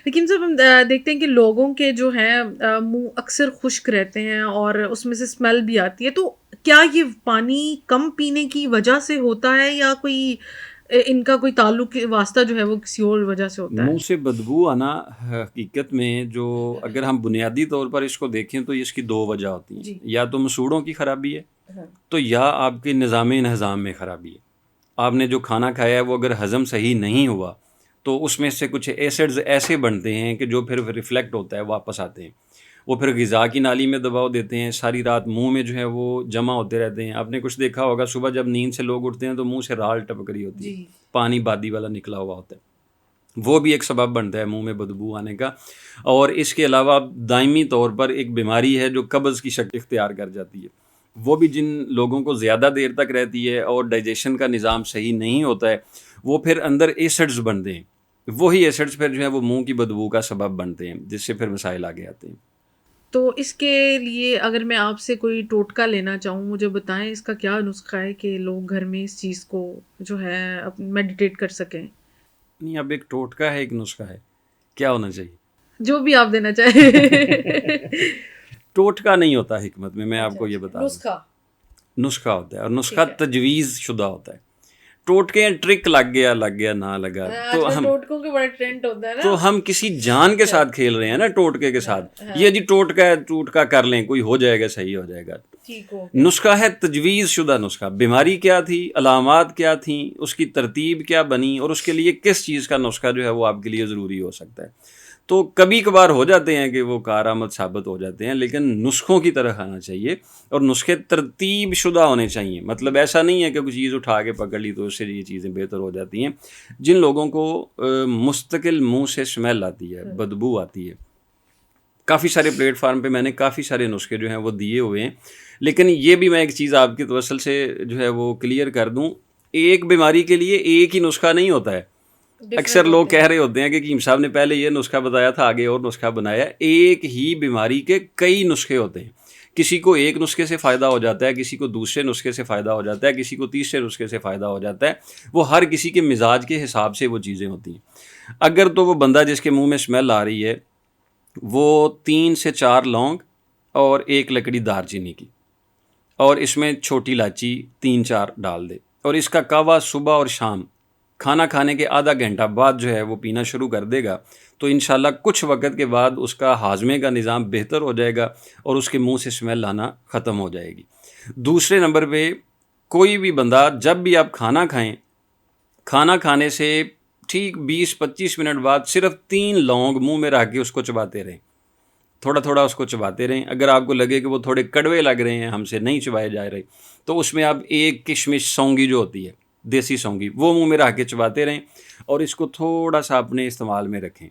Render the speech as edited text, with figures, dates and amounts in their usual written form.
لیکن جب ہم دیکھتے ہیں کہ لوگوں کے جو ہیں منہ اکثر خشک رہتے ہیں اور اس میں سے اسمیل بھی آتی ہے، تو کیا یہ پانی کم پینے کی وجہ سے ہوتا ہے یا کوئی ان کا کوئی تعلق واسطہ جو ہے وہ کسی اور وجہ سے ہوتا ہے؟ منہ سے بدبو آنا حقیقت میں جو اگر ہم بنیادی طور پر اس کو دیکھیں تو اس کی دو وجہ ہوتی ہیں، جی. یا تو مسوڑوں کی خرابی ہے ہاں. تو یا آپ کے نظام انہضام میں خرابی ہے۔ آپ نے جو کھانا کھایا ہے وہ اگر ہضم صحیح نہیں ہوا تو اس میں سے کچھ ایسڈز ایسے بنتے ہیں کہ جو پھر ریفلیکٹ ہوتا ہے، واپس آتے ہیں، وہ پھر غذا کی نالی میں دباؤ دیتے ہیں، ساری رات منہ میں جو ہے وہ جمع ہوتے رہتے ہیں۔ آپ نے کچھ دیکھا ہوگا صبح جب نیند سے لوگ اٹھتے ہیں تو منہ سے رال ٹپک رہی ہوتی ہے، جی. پانی بادی والا نکلا ہوا ہوتا ہے، وہ بھی ایک سبب بنتا ہے منہ میں بدبو آنے کا۔ اور اس کے علاوہ دائمی طور پر ایک بیماری ہے جو قبض کی شکل اختیار کر جاتی ہے، وہ بھی جن لوگوں کو زیادہ دیر تک رہتی ہے اور ڈائجیشن کا نظام صحیح نہیں ہوتا ہے، وہ پھر اندر ایسڈز بنتے ہیں، وہی ایسڈز پھر جو ہے وہ منہ کی بدبو کا سبب بنتے ہیں، جس سے پھر مسائل آگے آتے ہیں۔ تو اس کے لیے اگر میں آپ سے کوئی ٹوٹکا لینا چاہوں، مجھے بتائیں اس کا کیا نسخہ ہے کہ لوگ گھر میں اس چیز کو جو ہے میڈیٹیٹ کر سکیں؟ نہیں، اب ایک ٹوٹکا ہے، ایک نسخہ ہے، کیا ہونا چاہیے؟ جو بھی آپ دینا چاہیں۔ ٹوٹکا نہیں ہوتا حکمت میں آپ اچھا کو یہ اچھا، بتا دوں، نسخہ. نسخہ ہوتا ہے، اور نسخہ ٹھیک ہے. تجویز شدہ ہوتا ہے۔ ٹوٹکے ٹرک لگ گیا نہ لگا آج کل ٹوٹکوں کے بڑے ٹرینڈ ہوتا ہے نا. تو ہم کسی جان کے ساتھ کھیل رہے ہیں نا، ٹوٹکے کے ساتھ، ہاں. یہ جی ٹوٹکا ہے، ٹوٹکا کر لیں، کوئی ہو جائے گا، صحیح ہو جائے گا۔ ٹھیک ہو گیا. نسخہ ہے تجویز شدہ نسخہ، بیماری کیا تھی، علامات کیا تھیں، اس کی ترتیب کیا بنی، اور اس کے لیے کس چیز کا نسخہ جو ہے وہ آپ کے لیے ضروری ہو سکتا ہے۔ تو کبھی کبھار ہو جاتے ہیں کہ وہ کارآمد ثابت ہو جاتے ہیں، لیکن نسخوں کی طرح آنا چاہیے، اور نسخے ترتیب شدہ ہونے چاہیے۔ مطلب ایسا نہیں ہے کہ کوئی چیز اٹھا کے پکڑ لی تو اس سے یہ چیزیں بہتر ہو جاتی ہیں۔ جن لوگوں کو مستقل منہ سے اسمیل آتی ہے، بدبو آتی ہے، کافی سارے پلیٹ فارم پہ میں نے کافی سارے نسخے جو ہیں وہ دیے ہوئے ہیں، لیکن یہ بھی میں ایک چیز آپ کی توسل سے جو ہے وہ کلیئر کر دوں، ایک بیماری کے لیے ایک ہی نسخہ نہیں ہوتا ہے۔ اکثر لوگ کہہ رہے ہوتے ہیں کہ حکیم صاحب نے پہلے یہ نسخہ بتایا تھا، آگے اور نسخہ بنایا۔ ایک ہی بیماری کے کئی نسخے ہوتے ہیں، کسی کو ایک نسخے سے فائدہ ہو جاتا ہے، کسی کو دوسرے نسخے سے فائدہ ہو جاتا ہے، کسی کو تیسرے نسخے سے فائدہ ہو جاتا ہے۔ وہ ہر کسی کے مزاج کے حساب سے وہ چیزیں ہوتی ہیں۔ اگر تو وہ بندہ جس کے منہ میں اسمیل آ رہی ہے وہ 3 سے 4 لونگ اور 1 لکڑی دار چینی کی، اور اس میں چھوٹی الائچی 3-4 ڈال دے، اور اس کا کہوا صبح اور شام کھانا کھانے کے آدھا گھنٹہ بعد جو ہے وہ پینا شروع کر دے گا، تو انشاءاللہ کچھ وقت کے بعد اس کا ہاضمے کا نظام بہتر ہو جائے گا اور اس کے منہ سے اسمیل آنا ختم ہو جائے گی۔ دوسرے نمبر پہ، کوئی بھی بندہ جب بھی آپ کھانا کھائیں، کھانا کھانے سے ٹھیک 20-25 منٹ بعد صرف 3 لونگ منہ میں رکھ کے اس کو چباتے رہیں، تھوڑا تھوڑا اس کو چباتے رہیں۔ اگر آپ کو لگے کہ وہ تھوڑے کڑوے لگ رہے ہیں، ہم سے نہیں چبائے جا رہے، تو اس میں آپ ایک کشمش سونگی جو ہوتی ہے، دیسی سونگی، وہ منہ میں رکھ کے چباتے رہیں، اور اس کو تھوڑا سا اپنے استعمال میں رکھیں۔